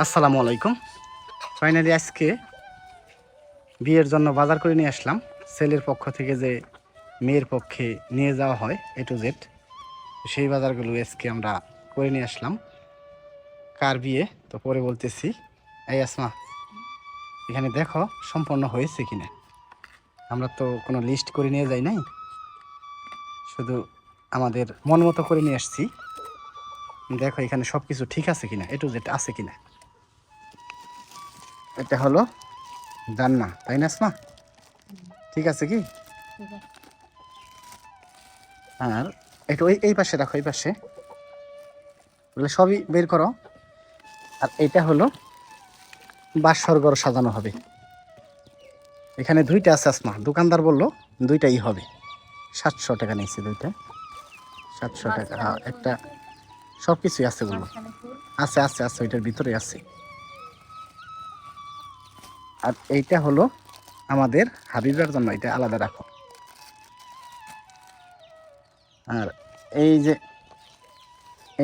আসসালামু আলাইকুম। ফাইনালি আজকে বিয়ের জন্য বাজার করে নিয়ে আসলাম। ছেলের পক্ষ থেকে যে মেয়ের পক্ষে নিয়ে যাওয়া হয় A to Z, সেই বাজারগুলো আজকে আমরা করে নিয়ে আসলাম। কার বিয়ে তো পরে বলতেছি। এই আসমা, এখানে দেখো সম্পন্ন হয়েছে কিনা। আমরা তো কোনো লিস্ট করে নিয়ে যাই নাই, শুধু আমাদের মন মতো করে নিয়ে আসছি। দেখো এখানে সব কিছু ঠিক আছে কিনা, A to Z আছে কিনা। এটা হলো জান্না, তাই না আসমা? ঠিক আছে কি? আর একটু এই পাশে রাখো, এই পাশে সবই বের করো। আর এটা হলো বাসর ঘর সাজানো হবে। এখানে দুইটা আছে আসমা, দোকানদার বললো দুইটাই হবে। 700 টাকা নিয়েছে দুইটা, 700 টাকা। হ্যাঁ, একটা সব কিছুই আছে বললো। আছে আছে আছে, ওইটার ভিতরে আছে। আর এইটা হলো আমাদের হাবিবের জন্য, এটা আলাদা রাখো। আর এই যে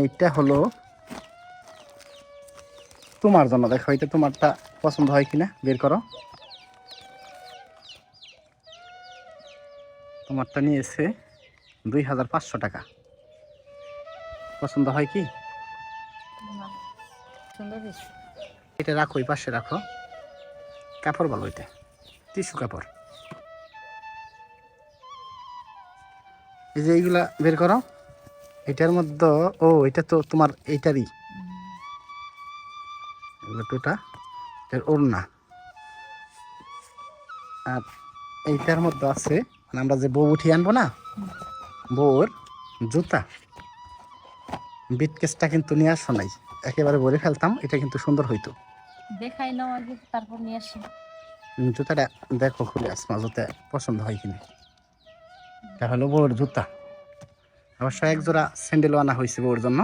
এইটা হলো তোমার জন্য। দেখো এটা তোমারটা পছন্দ হয় কিনা বের করো। তোমারটা নিয়েছে 2500 টাকা। পছন্দ হয় কি? এটা রাখো, এই পাশে রাখো। কাপড় ভালো, এটা টিস্যু কাপড়। এই যে এইগুলা বের করো। এটার মধ্যে এটা তো তোমার এইটারই, এগুলো টোটা এটার ওড়না। আর এইটার মধ্যে আছে, মানে আমরা যে বউ উঠিয়ে আনবো না, বউর জুতা। বিটকেসটা কিন্তু নিয়ে আসো নাই, একেবারে ভরে ফেলতাম, এটা কিন্তু সুন্দর হইতো। দেখাই নাও আগে, তারপর নিয়ে আসি। জুতাটা দেখো খুলে আসমা, জুতা পছন্দ হয় কিনা। এটা হলো বউর জুতা। অবশ্য এক জোড়া স্যান্ডেলও আনা হয়েছে বউর জন্য।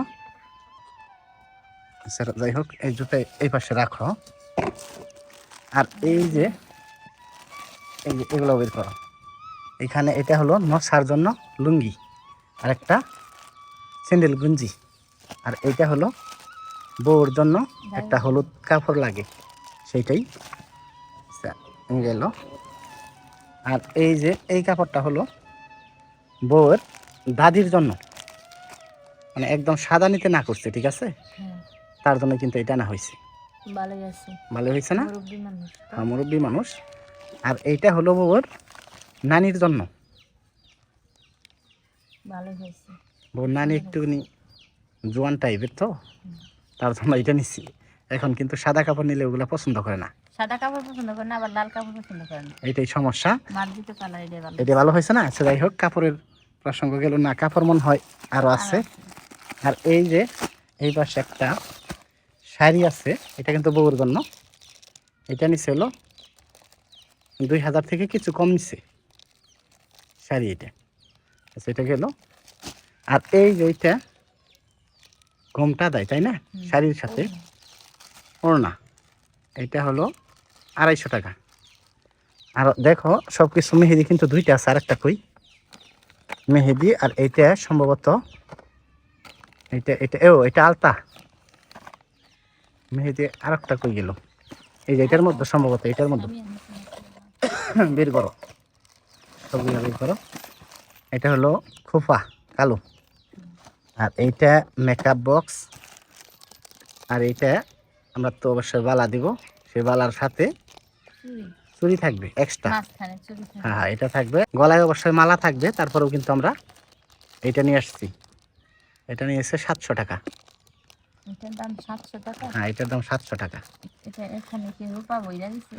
যাই হোক, এই জুতা এই পাশে রাখো। আর এই যে এগুলো বের করো। এখানে এটা হলো নসার জন্য লুঙ্গি, আর একটা স্যান্ডেল গুঞ্জি। আর এইটা হলো বউর জন্য একটা হলুদ কাপড় লাগে, সেইটাই গেল। আর এই যে এই কাপড়টা হলো বউয়ের দাদির জন্য, মানে একদম সাদা নিতে না করছে, ঠিক আছে? তার জন্য কিন্তু এটা না হয়েছে। ভালো হয়েছে না? হ্যাঁ, মুরব্বী মানুষ। আর এইটা হলো বউর নানির জন্য। বউর নানি একটুখানি জোয়ান টাইপের, তো তার জন্য এটা নিচ্ছি। এখন কিন্তু সাদা কাপড় নিলে ওগুলো পছন্দ করে না। সাদা কাপড় পছন্দ করে না, আবার লাল কাপড় পছন্দ করে না। এইটাই সমস্যা। মার্জিত কালার এটা ভালো। এটা ভালো হয়েছে না? আচ্ছা, যাই হোক, কাপড়ের প্রসঙ্গ গেল না, কাপড় মন হয় আরও আছে। আর এই যে এই পাশে একটা শাড়ি আছে, এটা কিন্তু বউর জন্য। এটা নিচ্ছে হলো 2000 থেকে কিছু কম নিচ্ছে শাড়ি, এটা। আচ্ছা, এটা গেল। আর এই যে এইটা ঘোমটা দেয়, তাই না, শাড়ির সাথে ওড়না। এটা হলো 250 টাকা। আর দেখো সব কিছু মেহেদি কিন্তু দুইটা আছে, আর একটা কই মেহেদি। আর এইটা সম্ভবত এটা এটা এটা আলতা মেহেদি। আর একটা কই গেল? এই যে এটার মধ্যে সম্ভবত, এটার মধ্যে বের করো, সবগুলো বের করো। এটা হলো খোপা কালো। আর এইটা মেকআপ বক্স। আর এইটা আমরা তো অবশ্যই বালা দিব, সেই বালার সাথে চুড়ি থাকবে এক্সট্রা। হ্যাঁ হ্যাঁ, এটা থাকবে। গলায় অবশ্যই মালা থাকবে। তারপরেও কিন্তু আমরা এটা নিয়ে আসছি। এটা নিয়ে এসে 700 টাকা। এটার দাম 700 টাকা? হ্যাঁ, এটার দাম 700 টাকা। এটা এখানে কি রূপা বইরা দিছে?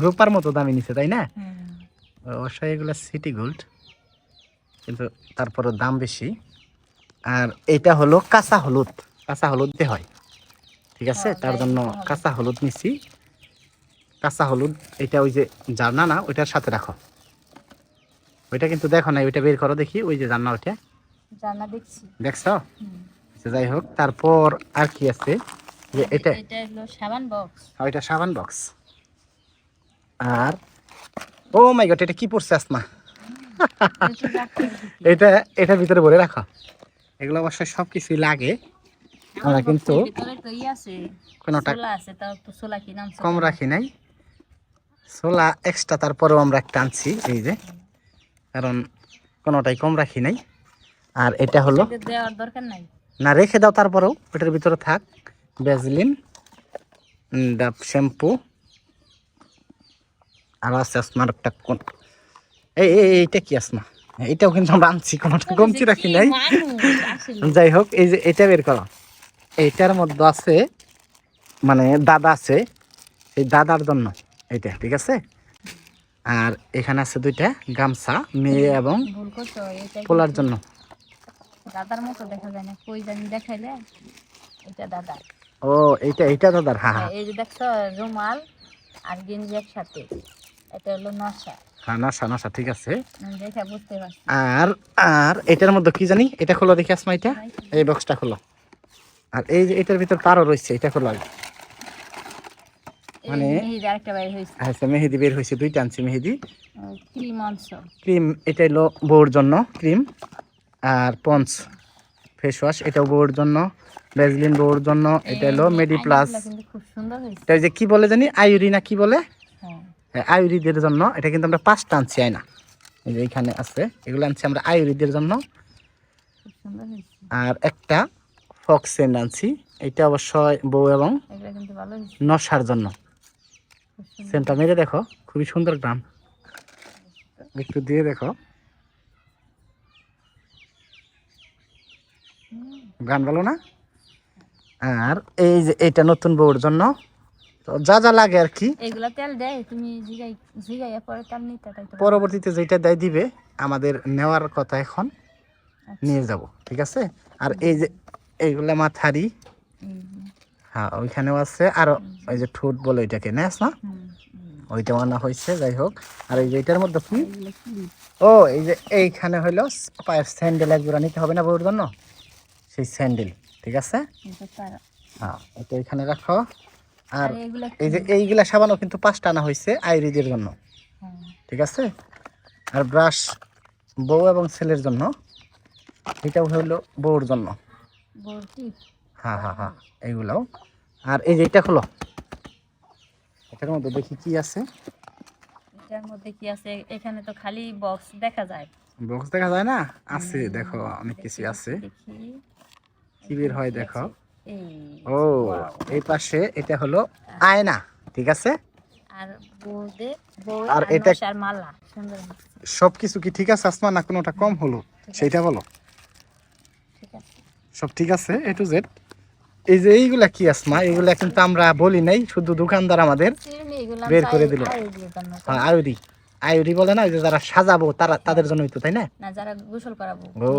রূপার মতো দামি নিছে, তাই না? অবশ্যই এগুলো সিটি গোল্ড, কিন্তু তারপরে দাম বেশি। আর এটা হলো কাঁচা হলুদ, কাঁচা হলুদ দিয়ে হয়, ঠিক আছে? তার জন্য কাঁচা হলুদ নিছি। কাঁচা হলুদ এটা ওই যে জারনা না, ওইটার সাথে রাখো। ওইটা কিন্তু দেখো না, ওইটা বের করো দেখি। ওই যে জারনা, ওইটা জানা দেখছি। দেখছো? যাই হোক, তারপর আর কি আছে? যে এটা হলো সাবান বক্স। ওইটা সাবান বক্স। আর ও মাই গড, এটা কি পড়ছে আসমা? এটা এটার ভিতরে ভরে রাখো। এগুলো অবশ্যই সব কিছুই লাগে। আমরা কিন্তু ভিতরে তো আছে কোনো টাকা ছোলা আছে, তাও তো ছোলা কি নাম কম রাখি নাই, ছোলা এক্সট্রা তারপরেও আমরা একটা আনছি এই যে, কারণ কোনোটাই কম রাখি নাই। আর এটা হলো দেওয়ার দরকার নাই, না রেখে দাও, তারপরেও ওটার ভিতরে থাক ভ্যাসলিন, ডাব শ্যাম্পু, আর আছে আসমার একটা কোন এইটা কি আসমা, এটাও কিন্তু আমরা আনছি, কোনোটা কমতি রাখি নাই। যাই হোক, এই যে এটা বের করো, এইটার মধ্যে আছে মানে দাদা আছে, এই দাদার জন্য এইটা, ঠিক আছে। আর এখানে আছে দুইটা গামছা মেয়ে এবং ভুল করছো, এটা পোলার জন্য। দাদার মতো দেখা যায় না, কই জানি দেখাইলে এটা দাদা। ও এইটা দাদার, হ্যাঁ হ্যাঁ এই যে দেখছো রুমাল আর গেঞ্জি একসাথে, এটা হলো নশা, হ্যাঁ, নশা ঠিক আছে। দেখে বুঝতে পারছি। আর আর এটার মধ্যে কি জানি, এটা খোলো দেখি আসমা, এটা এই বক্সটা খোলো। আর এই যে এটার ভিতর তারও রয়েছে, এটা খোলো আগে। মানে মেহেদি আরেকটা বাইরে হয়েছে, আচ্ছা মেহেদি বের হয়েছে, দুইটা আনছি মেহেদি। ক্রিম অংশ, ক্রিম এটা হলো বউর জন্য ক্রিম, আর পন্স ফেস ওয়াশ এটাও বউর জন্য, ভ্যাসলিন বউর জন্য, এটা হলো মেডি প্লাস, কিন্তু খুব সুন্দর হয়েছে। এটা যে কি বলে জানি আয়ুরি না কি বলে, হ্যাঁ আয়ুরিদের জন্য। এটা কিন্তু আমরা 5টা আনছি, আয়না এই যে এইখানে আছে, এগুলো আনছি আমরা আয়ুরিদের জন্য। খুব সুন্দর হয়েছে, আর একটা ফক্স সেন্ট আনছি, এটা অবশ্যই বউ এবং এগুলো কিন্তু ভালো হয়েছে, নশার জন্য। খুব সুন্দর। সেন্টটা মেরে দেখো, খুবই সুন্দর গ্রাম, একটু দিয়ে দেখো, গান ভালো না। আর এই যে এটা নতুন বউর জন্য, তো যা যা লাগে আর কি, এগুলা তেল দেয়, তুমি জিগাইয়া পরে তেল নিতে, তাই তো পরবর্তীতে যেটা দেয় দিবে, আমাদের নেওয়ার কথা এখন আচ্ছা। নিয়ে যাব, ঠিক আছে। আর এই যে এইগুলা মাথারি, হ্যাঁ ওইখানেও আছে, আর ওই যে ঠোঁট বলে ওইটাকে নেস না, ওইটাও আনা হয়েছে। যাই হোক, আর এই যে এটার মধ্যে কি, ও এই যে এইখানে হইলো পায়ের স্যান্ডেল এক জোড়া নিতে হবে না বউর জন্য, সেই স্যান্ডেল, ঠিক আছে। হ্যাঁ এটা এখানে রাখো। আর এই যে এইগুলা সাবানও কিন্তু 5টা আনা হয়েছে আয়ুর্বেদের জন্য, ঠিক আছে। আর ব্রাশ বউ এবং ছেলের জন্য, এটাও হইলো বউর জন্য, হ্যাঁ হ্যাঁ হ্যাঁ এইগুলাও। আর এই যে এটা খোলো, এটার মধ্যে দেখি কি আছে। এটার মধ্যে কি আছে, এখানে তো খালি বক্স দেখা যায়, বক্স দেখা যায় না, আছে দেখো অনেক কিছু আছে, দেখি কি বের হয় দেখো। এই ও এই পাশে এটা হলো আয়না, ঠিক আছে। আর বউদের বউ আর আর এটা নকশার মালা, সুন্দর সবকিছু কি ঠিক আছে আসমা, না কোনোটা কম হলো সেটা বলো। ঠিক আছে, সব ঠিক আছে এ টু জেড। এই যে এইগুলা কি আসমা, এগুলা কিন্তু আমরা বলি নাই, শুধু দোকানদার আমাদের বের করে দিল। হ্যাঁ আয়ুরি, আয়ুরি বলে না, ওই যে যারা সাজাবো তারা, তাদের জন্যই তো, তাই না? না যারা গোসল করাবো, ও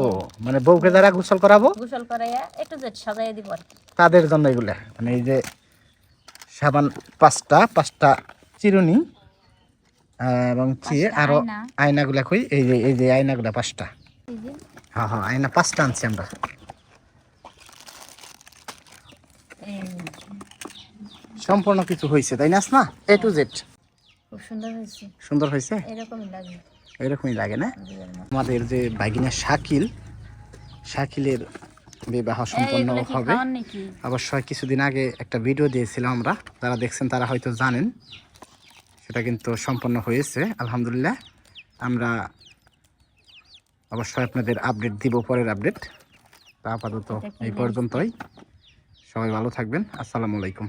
মানে বউকে যারা গোসল করাবো, গোসল করাইয়া একটু জেট সাজাইয়া দিব আর কি, তাদের জন্য এগুলা। মানে এই যে সাবান 5টা চিরুনি, এবং কি আরো আয়নাগুলা কই, এই যে আয়নাগুলা 5টা, এই যে হ্যাঁ হ্যাঁ আয়না 5টা আনছি আমরা। এই সম্পূর্ণ কিছু হয়েছে, তাই না আসমা? এ টু জেড খুব সুন্দর হয়েছে, সুন্দর হয়েছে, এরকমই লাগে, এরকমই লাগে না। বিয়ের মতো। আমাদের যে বাইগিনা শাকিলের বিবাহ সম্পন্ন এইগুলা কি হবে খাওয়ান নাকি? অবশ্যই। কিছুদিন আগে একটা ভিডিও দিয়েছিলাম আমরা, যারা দেখছেন তারা হয়তো জানেন, সেটা কিন্তু সম্পন্ন হয়েছে আলহামদুলিল্লাহ। আমরা অবশ্যই আপনাদের আপডেট দিব, পরের আপডেট। তা আপাতত এই পর্যন্তই, সবাই ভালো থাকবেন, আসসালামু আলাইকুম।